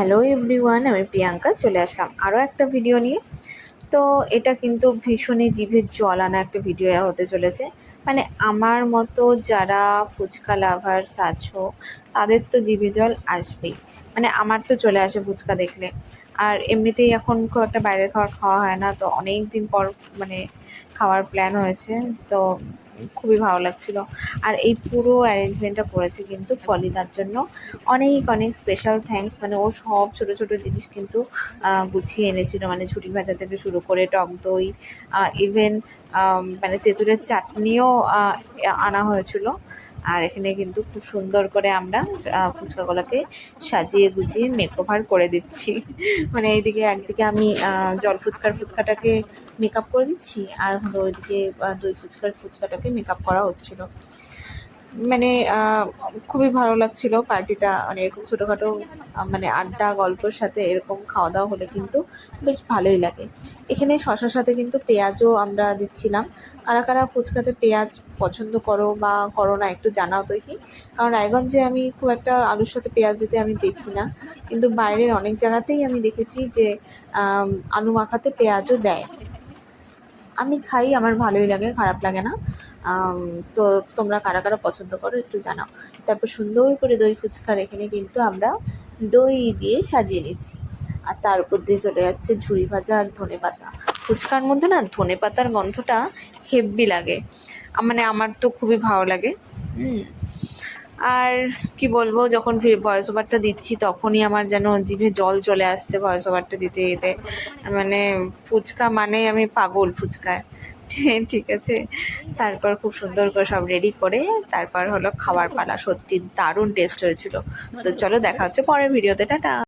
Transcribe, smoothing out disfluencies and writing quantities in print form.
Hello everyone, আমি প্রিয়াঙ্কা চলে আসলাম আরও একটা ভিডিও নিয়ে। তো এটা কিন্তু ভীষণই জিভের জল আনা একটা ভিডিও হতে চলেছে। মানে আমার মতো যারা ফুচকা লাভার্স আছো তাদের তো জিভে জল আসবেই। মানে আমার তো চলে আসে ফুচকা দেখলে। আর এমনিতেই এখন খুব একটা বাইরের খাবার খাওয়া হয় না, তো অনেক দিন পর মানে খাওয়ার প্ল্যান হয়েছে। তো খুবই ভালো লাগছিলো। আর এই পুরো অ্যারেঞ্জমেন্টটা করেছে কিন্তু ফলিদার জন্য। অনেক অনেক স্পেশাল থ্যাঙ্কস। মানে ও সব ছোটো ছোটো জিনিস কিন্তু গুছিয়ে এনেছিল, মানে ঝুড়ি ভাজা থেকে শুরু করে টক দই, ইভেন মানে তেঁতুলের চাটনিও আনা হয়েছিল। আর এখানে কিন্তু খুব সুন্দর করে আমরা ফুচকাগুলোকে সাজিয়ে গুছিয়ে মেকওভার করে দিচ্ছি। মানে এইদিকে একদিকে আমি জল ফুচকাটাকে মেকআপ করে দিচ্ছি, আর হলো ওইদিকে দই ফুচকাটাকে মেকআপ করা হচ্ছিল। মানে খুবই ভালো লাগছিল পার্টিটা। মানে এরকম ছোটোখাটো মানে আড্ডা গল্পের সাথে এরকম খাওয়া দাওয়া হলে কিন্তু বেশ ভালোই লাগে। এখানে শসার সাথে কিন্তু পেঁয়াজও আমরা দিচ্ছিলাম। কারা কারা ফুচকাতে পেঁয়াজ পছন্দ করো বা করো না একটু জানাও তো কি। কারণ রায়গঞ্জে আমি খুব একটা আলুর সাথে পেঁয়াজ দিতে আমি দেখি না, কিন্তু বাইরের অনেক জায়গাতেই আমি দেখেছি যে আলু মাখাতে পেঁয়াজও দেয়। আমি খাই, আমার ভালোই লাগে, খারাপ লাগে না। তো তোমরা কারা কারা পছন্দ করো একটু জানাও। তারপর সুন্দর করে দই ফুচকার এখানে কিন্তু আমরা দই দিয়ে সাজিয়ে নিচ্ছি। আর তার উপর দিয়ে চলে যাচ্ছে ঝুড়ি ভাজা আর ধনেপাতা। ফুচকার মধ্যে না ধনেপাতার গন্ধটা হেব্বি লাগে, মানে আমার তো খুবই ভালো লাগে। আর কি বলবো, যখন ভয়েস ওভারটা দিচ্ছি তখনই আমার যেন জিভে জল চলে আসছে ভয়েস ওভারটা দিতে দিতে। মানে ফুচকা মানে আমি পাগল ফুচকায়। ঠিক আছে। তারপর খুব সুন্দর করে সব রেডি করে তারপর হলো খাবার পালা। সত্যি দারুণ টেস্ট হয়েছিল। তো চলো দেখা হচ্ছে পরের ভিডিওতে, টাটা।